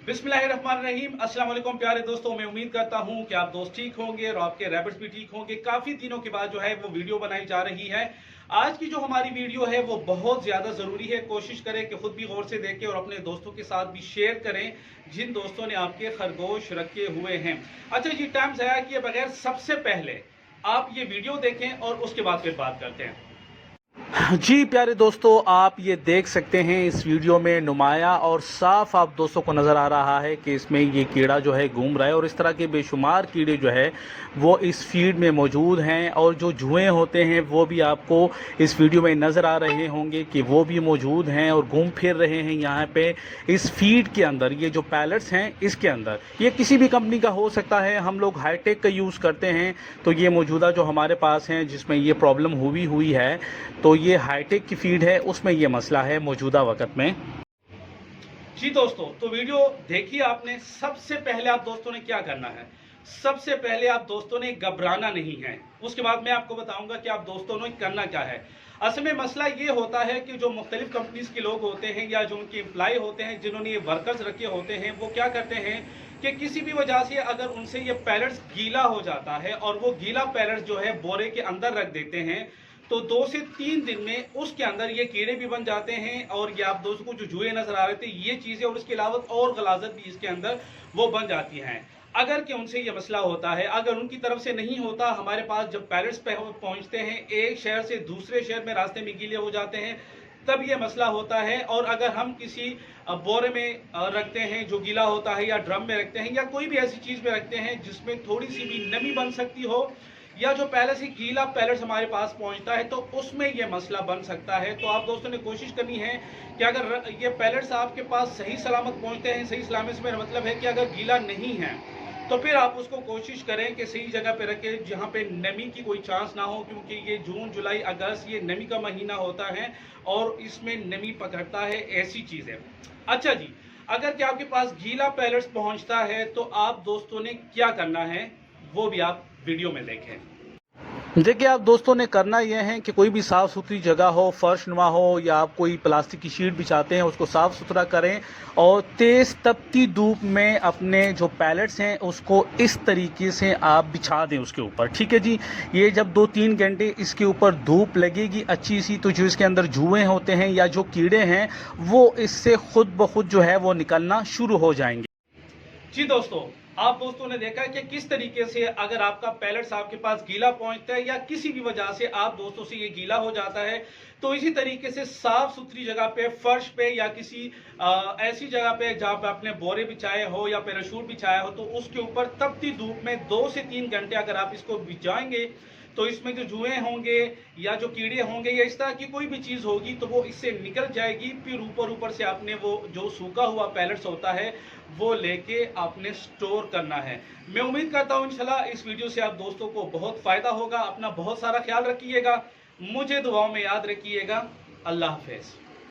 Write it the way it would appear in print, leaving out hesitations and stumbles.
बिस्मिल्लाहिर्रहमानिर्रहीम। अस्सलाम वालेकुम प्यारे दोस्तों, मैं उम्मीद करता हूं कि आप दोस्त ठीक होंगे और आपके रैबिट्स भी ठीक होंगे। काफ़ी दिनों के बाद जो है वो वीडियो बनाई जा रही है। आज की जो हमारी वीडियो है वो बहुत ज़्यादा ज़रूरी है। कोशिश करें कि खुद भी गौर से देखें और अपने दोस्तों के साथ भी शेयर करें जिन दोस्तों ने आपके खरगोश रखे हुए हैं। अच्छा जी, टाइम ज़ाया किए बगैर सबसे पहले आप ये वीडियो देखें और उसके बाद फिर बात करते हैं। जी प्यारे दोस्तों, आप ये देख सकते हैं इस वीडियो में नुमाया और साफ आप दोस्तों को नज़र आ रहा है कि इसमें ये कीड़ा जो है घूम रहा है और इस तरह के बेशुमार कीड़े जो है वो इस फीड में मौजूद हैं। और जो जुएं होते हैं वो भी आपको इस वीडियो में नज़र आ रहे होंगे कि वो भी मौजूद हैं और घूम फिर रहे हैं यहाँ पे इस फीड के अंदर। ये जो पैलेट्स हैं इसके अंदर, ये किसी भी कंपनी का हो सकता है। हम लोग हाईटेक का यूज़ करते हैं, तो ये मौजूदा जो हमारे पास हैं जिसमें ये प्रॉब्लम हुई है, तो ये हाईटेक की फीड है, उसमें ये मसला है मौजूदा वक्त में। जी दोस्तों, तो वीडियो देखिए आपने। सबसे पहले आप दोस्तों ने क्या करना है, सबसे पहले आप दोस्तों ने घबराना नहीं है। उसके बाद मैं आपको बताऊंगा कि आप दोस्तों ने करना क्या है। असल में मसला ये होता है कि जो मुख्तलिफ कंपनीज के लोग होते हैं या जो उनके एम्प्लॉय होते हैं जिन्होंने ये वर्कर्स रखे होते हैं, वो क्या करते हैं कि किसी भी वजह से अगर उनसे ये पैलेट्स गीला हो जाता है और वो गीला पैलेट्स जो है बोरे के अंदर रख देते हैं, तो 2 से 3 दिन में उसके अंदर ये कीड़े भी बन जाते हैं। और ये आप दोस्तों को जो जुए नजर आ रहे थे ये चीजें, और इसके अलावा और गलाजत भी इसके अंदर वो बन जाती हैं। अगर कि उनसे ये मसला होता है, अगर उनकी तरफ से नहीं होता, हमारे पास जब पैलेट्स पे पहुंचते हैं एक शहर से दूसरे शहर में रास्ते में गीले हो जाते हैं, तब ये मसला होता है। और अगर हम किसी बोरे में रखते हैं जो गीला होता है, या ड्रम में रखते हैं, या कोई भी ऐसी चीज में रखते हैं जिसमें थोड़ी सी भी नमी बन सकती हो, या जो पहले से गीला पैलेट्स हमारे पास पहुंचता है, तो उसमें यह मसला बन सकता है। तो आप दोस्तों ने कोशिश करनी है कि अगर ये पैलेट्स आपके पास सही सलामत पहुंचते हैं, सही सलामत से मेरा मतलब है कि अगर गीला नहीं है तो फिर आप उसको कोशिश करें कि सही जगह पे रखें जहां पे नमी की कोई चांस ना हो, क्योंकि ये जून जुलाई अगस्त ये नमी का महीना होता है और इसमें नमी पकड़ता है, ऐसी चीज है। अच्छा जी, अगर कि आपके पास गीला पैलेट्स पहुंचता है तो आप दोस्तों ने क्या करना है वो भी आप वीडियो में देखें। देखिए आप दोस्तों ने करना यह है कि कोई भी साफ़ सुथरी जगह हो, फर्श नुमा हो, या आप कोई प्लास्टिक की शीट बिछाते हैं उसको साफ़ सुथरा करें और तेज़ तपती धूप में अपने जो पैलेट्स हैं उसको इस तरीके से आप बिछा दें उसके ऊपर। ठीक है जी, ये जब 2-3 घंटे इसके ऊपर धूप लगेगी अच्छी सी, तो जो इसके अंदर जुएँ होते हैं या जो कीड़े हैं वो इससे खुद ब खुद जो है वो निकलना शुरू हो जाएंगे। जी दोस्तों, आप दोस्तों ने देखा कि किस तरीके से अगर आपका पैलेट्स आपके पास गीला पहुंचता है या किसी भी वजह से आप दोस्तों से ये गीला हो जाता है, तो इसी तरीके से साफ सुथरी जगह पे, फर्श पे, या किसी ऐसी जगह पे जहां पे आपने बोरे बिछाए हो या पैराशूट बिछाया हो, तो उसके ऊपर तपती धूप में 2 से 3 घंटे अगर आप इसको बिछाएंगे तो इसमें जो जुएं होंगे या जो कीड़े होंगे या इस तरह की कोई भी चीज होगी तो वो इससे निकल जाएगी। फिर ऊपर से आपने वो जो सूखा हुआ पैलेट्स होता है वो लेके आपने स्टोर करना है। मैं उम्मीद करता हूं इंशाल्लाह इस वीडियो से आप दोस्तों को बहुत फायदा होगा। अपना बहुत सारा ख्याल रखिएगा, मुझे दुआओं में याद रखिएगा। अल्लाह हाफिज।